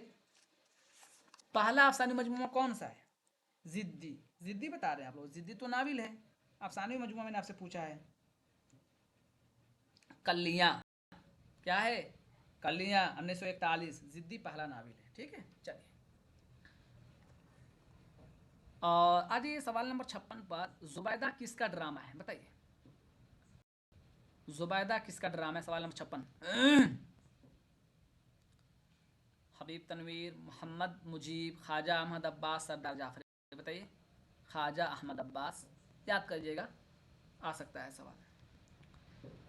पहला अफसानी मजमुआ कौन सा है? जिद्दी, जिद्दी बता रहे हैं आप लोग, जिद्दी तो नाविल है, अफसानी मजमुआ मैंने आपसे पूछा है। कलियां, क्या है? कलियां 1941, जिद्दी पहला नाविल है। ठीक है, चलिए और आज ये सवाल नंबर 56 पर जुबैदा किसका ड्रामा है, बताइए। जुबैदा किसका ड्रामा है, सवाल नंबर 56। हबीब तनवीर, मोहम्मद मुजीब, ख्वाजा अहमद अब्बास, सरदार जाफरी, बताइए। ख्वाजा अहमद अब्बास, याद करिएगा, आ सकता है सवाल।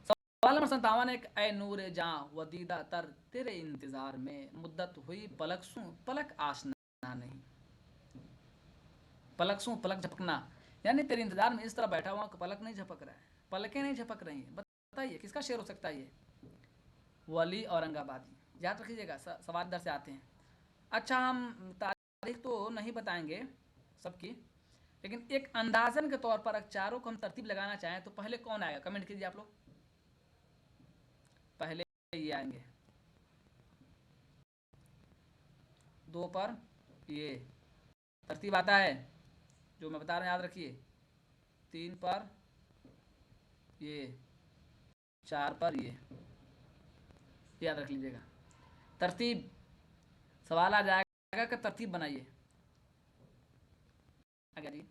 सवाल नंबर 57, एक ए नूर जां वदीदा तर तेरे इंतजार में मुद्दत हुई पलक सूं पलक आशना नहीं। पलक सूं पलक झपकना, यानी तेरे इंतजार में इस तरह बैठा हुआ कि पलक नहीं झपक रहा है, पलकें नहीं झपक रही हैं। बताइए किसका शेर हो सकता है ये। वली औरंगाबादी, याद रखिएगा। सवाल इधर से आते हैं। अच्छा, हम तारीख तो नहीं बताएंगे सबकी, लेकिन एक अंदाजन के तौर पर अगर चारों को हम तरतीब लगाना चाहें तो पहले कौन आएगा, कमेंट कीजिए आप लोग। पहले ये आएंगे, 2 पर ये तरतीब आता है जो मैं बता रहा हूँ, याद रखिए। 3 पर ये, 4 पर ये, याद रख लीजिएगा तरतीब। सवाल आ जाएगा कि तरतीब बनाइए। आगे जी,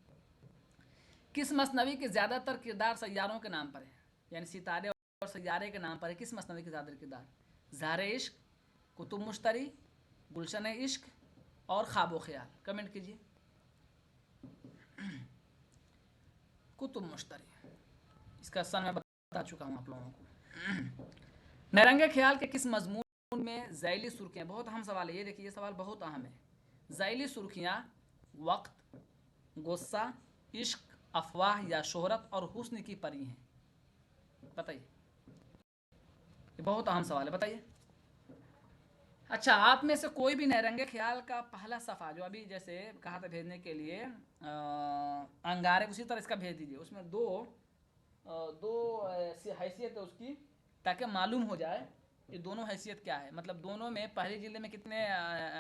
किस मसनवी के ज़्यादातर किरदार सैयारों के नाम पर है, यानी सितारे और सैयारे के नाम पर है। किस मसनवी के ज़्यादातर किरदार, ज़ाहरे इश्क, कुतुब मुश्तरी, गुलशन इश्क और ख्वाब ख्याल, कमेंट कीजिए। कुतुब मुश्तरी, इसका सन मैं बता चुका हूँ आप लोगों को। नरंगे ख्याल के किस मजमून में ज़ैली सुर्खियाँ, बहुत अहम सवाल है ये, देखिए ये सवाल बहुत अहम है। ज़ैली सुर्खियाँ वक्त, गुस्सा, इश्क, अफवाह या शोहरत और हुस्न की परी हैं, बताइए। ये बहुत अहम सवाल है, बताइए। अच्छा, आप में से कोई भी नरंगे ख्याल का पहला सफ़ा जो अभी जैसे कहा था भेजने के लिए अंगारे, उसी तरह इसका भेज दीजिए। उसमें दो ऐसी हैसियत है उसकी, ताकि मालूम हो जाए ये दोनों हैसियत क्या है, मतलब दोनों में पहले जिले में कितने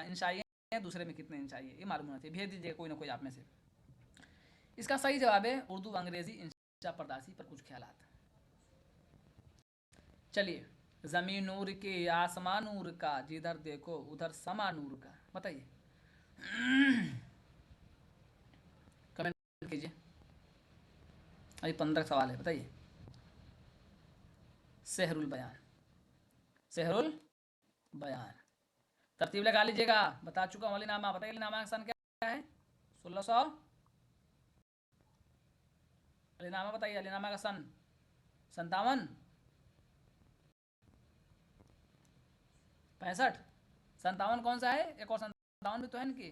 इंशाई हैं, दूसरे में कितने इंशाई है, ये मालूम होना चाहिए। भेज दीजिए कोई ना कोई आप में से। इसका सही जवाब है उर्दू, अंग्रेजी, इंशा, पर्दासी पर कुछ ख्यालात। चलिए, ज़मीन नूर की आसमान नूर का, जिधर देखो उधर समा नूर का, बताइए। कमेंट कीजिए। अभी 15 सवाल है, बताइए। सेहरुल बयान, सेहरुल बयान, तरतीब लगा लीजिएगा, बता चुका हूँ। अलीनामा, बताइए अलीनामा का सन क्या है, 1600। अलीनामा बताइए, अलीनामा का सन 57, 65, 57 कौन सा है, एक और 57 भी तो है इनकी।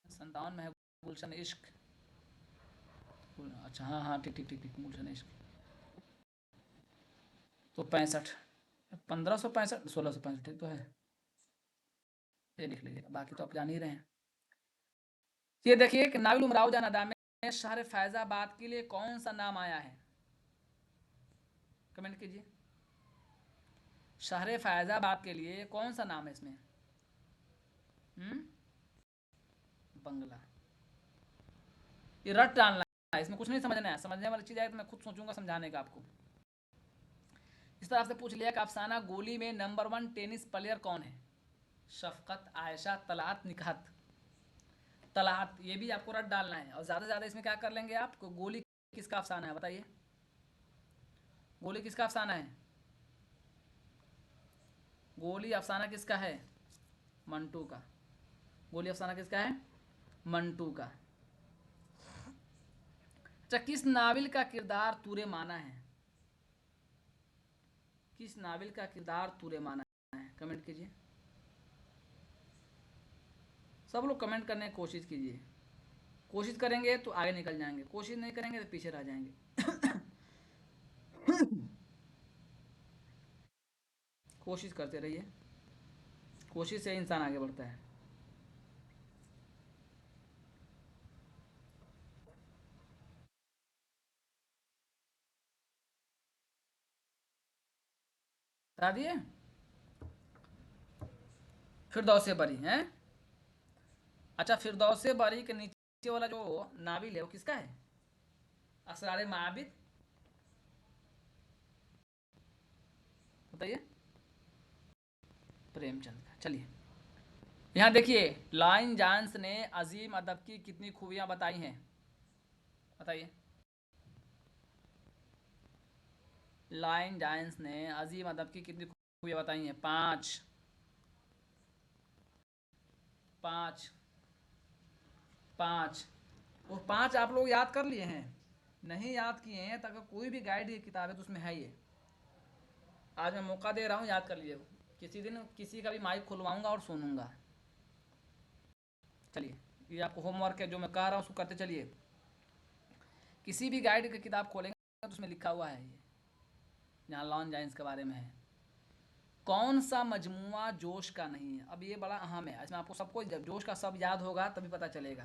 संतावन में है गुलशन इश्क। अच्छा, हाँ हाँ, ठीक ठीक ठीक ठीक, गुलशन इश्क तो 65, 1565, 1665, ठीक तो है, ये लिख लीजिएगा, बाकी तो आप जान ही रहे हैं। ये देखिए कि नाविल उमराव जान अदा में शहर फैजाबाद के लिए कौन सा नाम आया है, कमेंट कीजिए। शहर फैजाबाद के लिए कौन सा नाम है इसमें। बंगला, ये रट डालना है, इसमें कुछ नहीं समझना है। समझने वाली चीज़ है तो मैं खुद सोचूंगा समझाने का आपको। इस तरह से पूछ लिया कि अफसाना गोली में नंबर 1 टेनिस प्लेयर कौन है। शफकत, आयशा, तलात, निकहत। तलात, ये भी आपको रट डालना है, और ज़्यादा से ज़्यादा इसमें क्या कर लेंगे आप, गोली किसका अफसाना है, बताइए। गोली किसका अफसाना है, गोली अफसाना किसका है, मंटू का। गोली अफसाना किसका है, मंटू का। अच्छा, किस नाविल का किरदार तूरे माना है, किस नाविल का किरदार तूरे माना है, कमेंट कीजिए। सब लोग कमेंट करने की कोशिश कीजिए। कोशिश करेंगे तो आगे निकल जाएंगे, कोशिश नहीं करेंगे तो पीछे रह जाएंगे। कोशिश करते रहिए, कोशिश से इंसान आगे बढ़ता है। बता दिए, फिरदौस बरी हैं। अच्छा, फिरदौस बरी के नीचे वाला जो नाविल है वो किसका है, असरार माबिद, बताइए। प्रेमचंद का। चलिए यहाँ देखिए, लॉइन जॉन्स ने अजीम अदब की कितनी खूबियाँ बताई हैं, बताइए। लॉइन जॉन्स ने अजीम अदब की कितनी खूबियाँ बताई हैं? 5 5 5। वो 5 आप लोग याद कर लिए हैं? नहीं याद किए हैं तो अगर कोई भी गाइड की किताब है तो उसमें है ये। आज मैं मौका दे रहा हूँ, याद कर लीजिए। किसी दिन किसी का भी माइक खुलवाऊंगा और सुनूंगा। चलिए, ये आपको होमवर्क है जो मैं कह रहा हूँ उसको करते चलिए। किसी भी गाइड की किताब खोलेंगे तो उसमें लिखा हुआ है ये, जहाँ लॉन जाइंस के बारे में है। कौन सा मजमुआ जोश का नहीं है? अब ये बड़ा अहम है, इसमें आपको सबको जब जोश का सब याद होगा तभी पता चलेगा।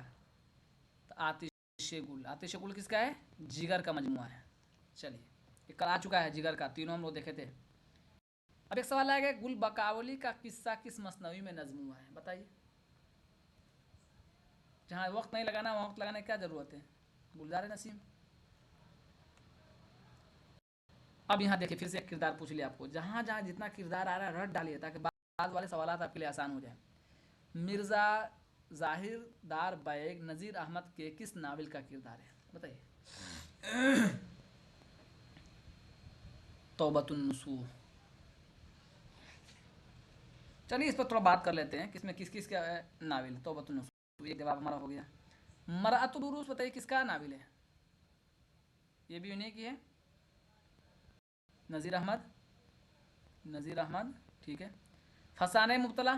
तो आतिश गुल, आतिश गुल किसका है? जिगर का मजमुआ है। चलिए, ये कल आ चुका है जिगर का, तीनों हम लोग देखे थे। अब एक सवाल आएगा, गुल बकावली का किस्सा किस मसनवी में नज्म हुआ है? बताइए। जहाँ वक्त नहीं लगाना वहाँ वक्त लगाने की क्या ज़रूरत है? गुलजार नसीम। अब यहाँ देखिए, फिर से एक किरदार पूछ लिया आपको, जहाँ जहाँ जितना किरदार आ रहा है रट डालिए ताकि बाद वाले सवाल आपके लिए आसान हो जाए। मिर्ज़ा जाहिर दार बैग नज़ीर अहमद के किस नावल का किरदार है? बताइए। तौबतुन नसूह। चलिए इस पर थोड़ा बात कर लेते हैं, किसमें किस किस का नावल तौबतुन नसूह। एक जवाब हमारा हो गया। मरअतुल उरूस बताइए किसका नावल है? ये भी उन्हीं की है, नज़ीर अहमद। नज़ीर अहमद, ठीक है। फसाने मुब्तला,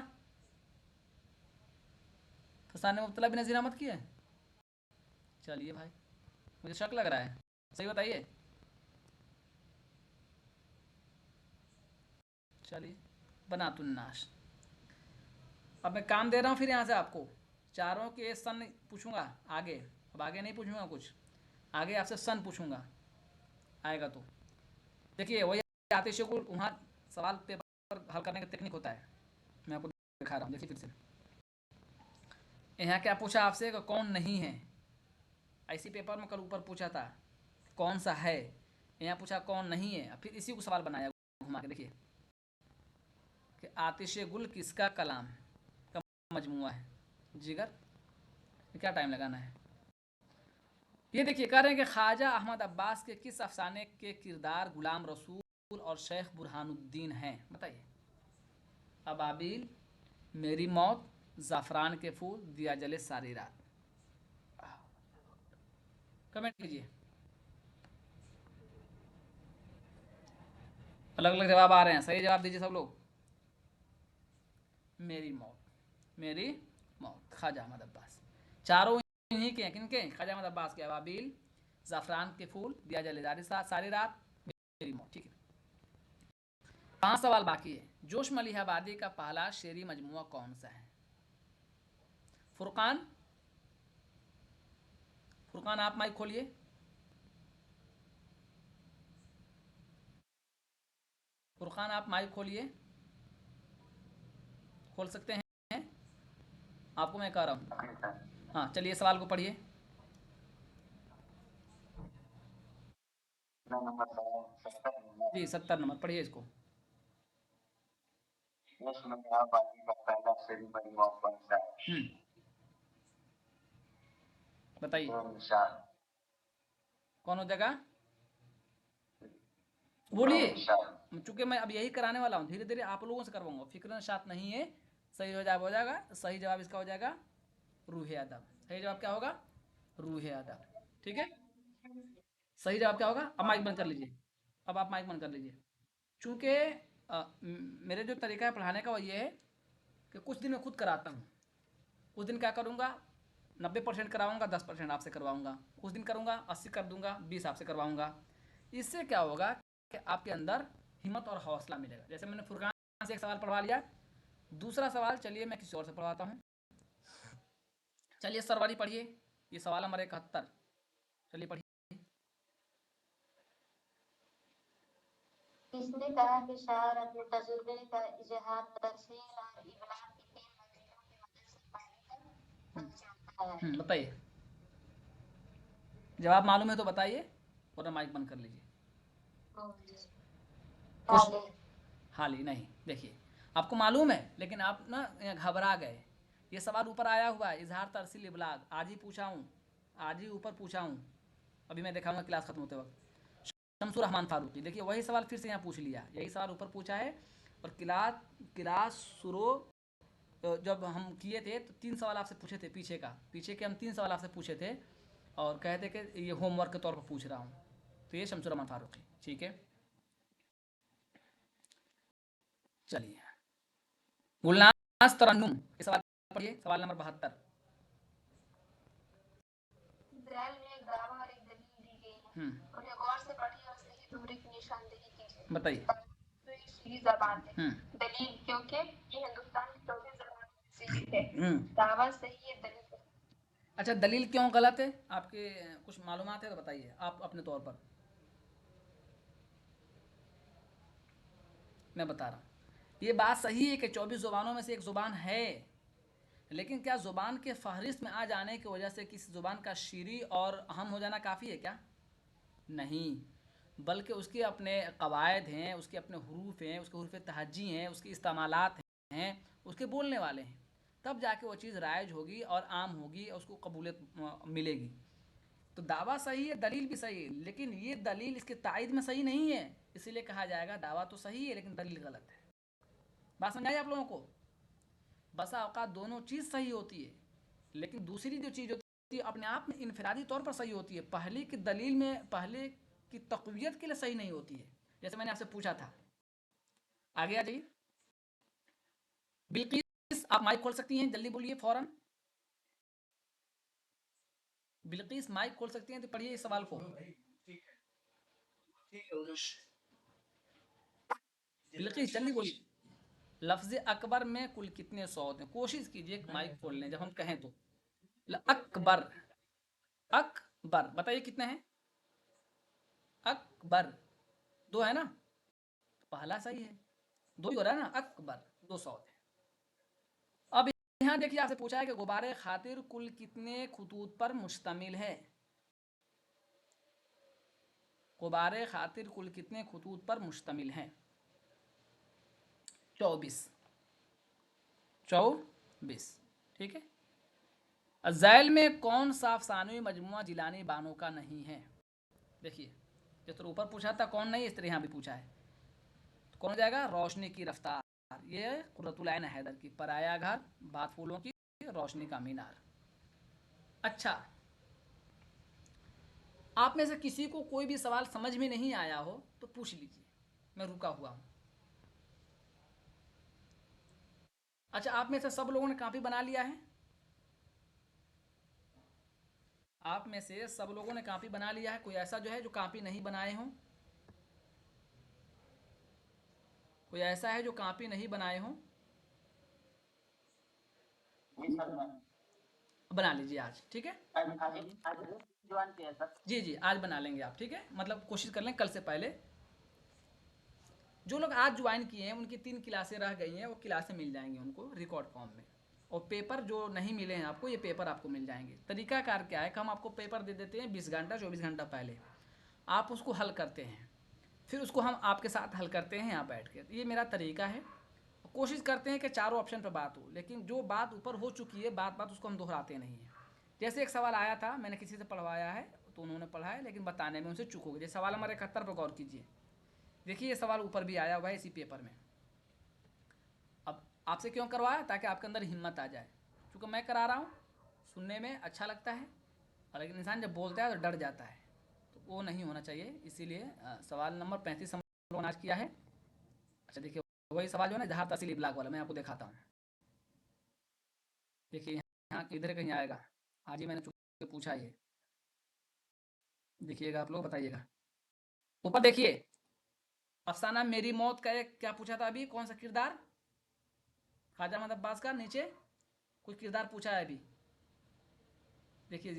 फसाने मुब्तला भी नज़ीर अहमद की है। चलिए भाई, मुझे शक लग रहा है, सही बताइए। चलिए, बनातुन्नास। अब मैं काम दे रहा हूँ फिर यहाँ से आपको, चारों के सन पूछूंगा आगे। अब आगे नहीं पूछूंगा कुछ, आगे आपसे सन पूछूंगा, आएगा तो। देखिए वही आतिश गुल, वहाँ सवाल पेपर हल करने का टेक्निक होता है, मैं आपको दिखा रहा हूँ। देखिए फिर से, यहाँ क्या पूछा आपसे कि कौन नहीं है? ऐसी पेपर में कल ऊपर पूछा था कौन सा है, यहाँ पूछा कौन नहीं है, फिर इसी को सवाल बनाया घुमा के। देखिए कि आतिश गुल किसका कलाम का मजमुआ है? जिगर। क्या टाइम लगाना है? ये देखिए, कह रहे हैं कि ख्वाजा अहमद अब्बास के किस अफसाने के किरदार गुलाम रसूल और शेख बुरहानुद्दीन हैं? बताइए। अबाबिल, मेरी मौत, ज़ाफ़रान के फूल, दिया जले सारी रात। कमेंट कीजिए। अलग अलग जवाब आ रहे हैं, सही जवाब दीजिए सब लोग। मेरी मौत, मेरी मौत, ख्वाजा अहमद अब्बास। चारों इन्हीं के हैं, किनके? ख्वाजा अहमद अब्बास के। अबाबिल, ज़ाफ़रान के फूल, दिया जले सारी रात, मेरी मौत। ठीक है, 5 सवाल बाकी है। जोश मलिहाबादी का पहला शेरी मजमुआ कौन सा है? फुरकान। फुरकान आप माइक खोलिए। फुरकान आप माइक खोलिए, खोल सकते हैं? आपको मैं कह रहा हूँ। हाँ चलिए, सवाल को पढ़िए। जी 70 नंबर, पढ़िए इसको। बताइए कौन हो जाएगा? बोलिए। चूंकि मैं अब यही कराने वाला हूँ, धीरे धीरे आप लोगों से करवाऊंगा, फिक्र साथ नहीं है। सही हो जाएगा। सही जवाब इसका हो जाएगा रूह अदब। सही जवाब क्या होगा? रूह अदब। ठीक है, सही जवाब क्या होगा? अब माइक बंद कर लीजिए। अब आप माइक बंद कर लीजिए। चूंकि मेरे जो तरीका है पढ़ाने का वो ये है कि कुछ दिन मैं खुद कराता हूँ, कुछ दिन क्या करूँगा 90% कराऊंगा, 10% आपसे करवाऊंगा। कुछ दिन करूँगा 80 कर दूंगा, 20 आपसे करवाऊंगा। इससे क्या होगा कि आपके अंदर हिम्मत और हौसला मिलेगा। जैसे मैंने फुरकान से एक सवाल पढ़वा लिया, दूसरा सवाल चलिए मैं किसी और से पढ़वाता हूँ। चलिए सरवारी पढ़िए, ये सवाल नंबर 71। चलिए पढ़िए। किसने कहा कि शायर अपने तजुर्बे का इजहार तफसील और इबलाग की 3 मंजिलों की मदद से पाने तक है? बताइए, जवाब मालूम है तो बताइए, और माइक बंद कर लीजिए। हाली। हाल ही नहीं। देखिए, आपको मालूम है, लेकिन आप ना घबरा गए। ये सवाल ऊपर आया हुआ है, इजहार तरसील इबलाग, आज ही पूछा हूँ, आज ही ऊपर पूछा हूँ, अभी मैं दिखाऊंगा क्लास खत्म होते वक्त। शमसुर रहमान फारूकी, देखिए वही सवाल फिर से यहाँ पूछ लिया, यही सवाल ऊपर पूछा है। और क्लास शुरू जब हम किए थे तो 3 सवाल आपसे पूछे थे, पीछे के हम 3 सवाल आपसे पूछे थे और कहते कि ये होमवर्क के तौर पर पूछ रहा हूँ। तो ये शमसुर रहमान फारूकी, ठीक है। चलिए, गुलनाज तरन्नुम, ये सवाल पढ़िए, सवाल नंबर 72। ज़ैल में एक दावा और एक दलील दी गई है, उन्हें गौर से पढ़िए और सही जुमले की निशानदेही कीजिए। बताइए। तो ये शीरी जबान है। दलील, क्योंकि ये हिंदुस्तान की 24 जबानों में से एक है। दावा सही है, दलील गलत। अच्छा, दलील क्यों गलत है? आपके कुछ मालूमात है तो बताइए आप अपने तौर पर। मैं बता रहा हूँ, ये बात सही है कि 24 ज़ुबानों में से एक ज़ुबान है, लेकिन क्या ज़ुबान के फहरिस्त में आ जाने की वजह से किसी ज़ुबान का शीरी और अहम हो जाना काफ़ी है क्या? नहीं, बल्कि उसके अपने कवायद हैं, उसके अपने हुरूफ हैं, उसके हुरूफ तहज्जी हैं, उसके इस्तेमालात हैं, उसके बोलने वाले हैं, तब जाके वो चीज़ राइज होगी और आम होगी और उसको कबूलियत मिलेगी। तो दावा सही है, दलील भी सही है, लेकिन ये दलील इसके तायद में सही नहीं है, इसीलिए कहा जाएगा दावा तो सही है लेकिन दलील गलत है। बात समझ आई आप लोगों को? बसा औकात दोनों चीज़ सही होती है, लेकिन दूसरी जो चीज़ होती है अपने आप में इनफरादी तौर पर सही होती है, पहले की दलील में पहले की तक़वियत के लिए सही नहीं होती है। जैसे मैंने आपसे पूछा था, आगे आ जाइए। बिल्किस, आप माइक खोल सकती हैं, जल्दी बोलिए फौरन। बिल्किस माइक खोल सकती हैं तो पढ़िए इस सवाल को। बिल्किस जल्दी बोलिए। लफ्ज़ अकबर में कुल कितने सौत हैं? कोशिश कीजिए माइक खोल लें जब हम कहें तो। अकबर, अकबर बताइए कितने हैं? अकबर 2 है ना, पहला सही है, 2 ही हो रहा है ना, अकबर 2 सौत है। अब यहाँ देखिए आपसे पूछा है कि गुबारे खातिर कुल कितने खतूत पर मुश्तमिल है? गुबारे खातिर कुल कितने खतूत पर मुश्तमिल है? 24, 24, ठीक है। अज़ैल में कौन सा अफसानवी मजमुआ जिलानी बानो का नहीं है? देखिए, जिस तरह ऊपर पूछा था कौन नहीं, इस तरह यहाँ भी पूछा है, तो कौन हो जाएगा? रोशनी की रफ्तार, ये कुर्रतुल ऐन हैदर की, पराया घर, बात फूलों की, रोशनी का मीनार। अच्छा, आप में से किसी को कोई भी सवाल समझ में नहीं आया हो तो पूछ लीजिए, मैं रुका हुआ हूँ। अच्छा, आप में से सब लोगों ने कॉपी बना लिया है? आप में से सब लोगों ने कॉपी बना लिया है? कोई ऐसा जो है जो कॉपी नहीं बनाए हों? कोई ऐसा है जो कॉपी नहीं बनाए हों? बना लीजिए आज, ठीक है। जी जी, आज बना लेंगे आप, ठीक है, मतलब कोशिश कर लें कल से पहले। जो लोग आज ज्वाइन किए हैं उनकी 3 क्लासें रह गई हैं, वो क्लासें मिल जाएंगी उनको रिकॉर्ड फॉर्म में, और पेपर जो नहीं मिले हैं आपको, ये पेपर आपको मिल जाएंगे। तरीकाकार क्या है कि हम आपको पेपर दे देते हैं 20 घंटा 24 घंटा पहले, आप उसको हल करते हैं, फिर उसको हम आपके साथ हल करते हैं यहाँ बैठ के। ये मेरा तरीका है। कोशिश करते हैं कि चारों ऑप्शन पर बात हो, लेकिन जो बात ऊपर हो चुकी है बात उसको हम दोहराते नहीं हैं। जैसे एक सवाल आया था, मैंने किसी से पढ़वाया है तो उन्होंने पढ़ा है, लेकिन बताने में उनसे चूक हो गई। जैसे सवाल नंबर 71 पर गौर कीजिए, देखिए ये सवाल ऊपर भी आया हुआ है इसी पेपर में। अब आपसे क्यों करवाया? ताकि आपके अंदर हिम्मत आ जाए, क्योंकि मैं करा रहा हूँ, सुनने में अच्छा लगता है, और लेकिन इंसान जब बोलता है तो डर जाता है, तो वो नहीं होना चाहिए। इसीलिए सवाल नंबर 35 हम लोगों ने आज किया है। अच्छा देखिए, वही सवाल जो है ना जहाँ तहसील इब्लाग वाला, मैं आपको दिखाता हूँ। देखिए यहाँ इधर कहीं आएगा, आज ही मैंने चूंकि पूछा ये, देखिएगा आप लोग बताइएगा। ऊपर देखिए, अफसाना मेरी मौत का एक क्या पूछा था अभी, कौन सा किरदार? ख्वाजा मोहम्मद अब्बास का नीचे कोई किरदार पूछा है अभी, देखिए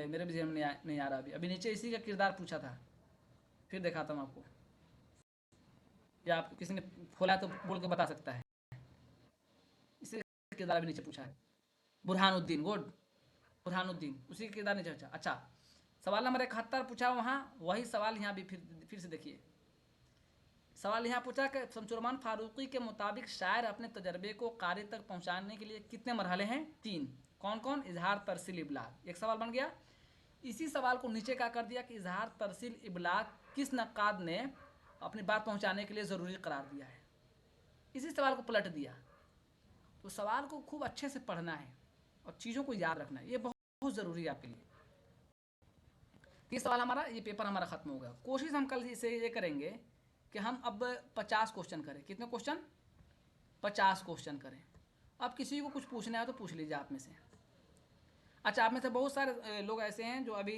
मेरे भी ज़हन में नहीं आ रहा अभी नीचे इसी का किरदार पूछा था, फिर दिखाता हूँ आपको, या आप किसी ने खोला तो बोल के बता सकता है। इसी का किरदार अभी नीचे पूछा है, बुरहानुद्दीन, गुड, बुरहानुद्दीन, उसी का किरदार नीचे पूछा। अच्छा, सवाल नंबर 71 पूछा वहाँ, वही सवाल यहाँ भी फिर से देखिए, सवाल यहाँ पूछा कि शमसुररहमान फारूकी के मुताबिक शायर अपने तजर्बे को कारी तक पहुँचाने के लिए कितने मरहले हैं? 3। कौन कौन? इजहार, तरसील, इबलाग। एक सवाल बन गया। इसी सवाल को नीचे क्या कर दिया कि इजहार, तरसील, इबलाग किस नक्काद ने अपनी बात पहुँचाने के लिए ज़रूरी करार दिया है। इसी सवाल को पलट दिया। तो सवाल को खूब अच्छे से पढ़ना है और चीज़ों को याद रखना है, ये बहुत ज़रूरी है आपके लिए। ये सवाल हमारा, ये पेपर हमारा ख़त्म हो गया। कोशिश हम कल इसे ये करेंगे कि हम अब 50 क्वेश्चन करें। कितने क्वेश्चन? 50 क्वेश्चन करें। अब किसी को कुछ पूछना है तो पूछ लीजिए आप में से। अच्छा, आप में से बहुत सारे लोग ऐसे हैं जो अभी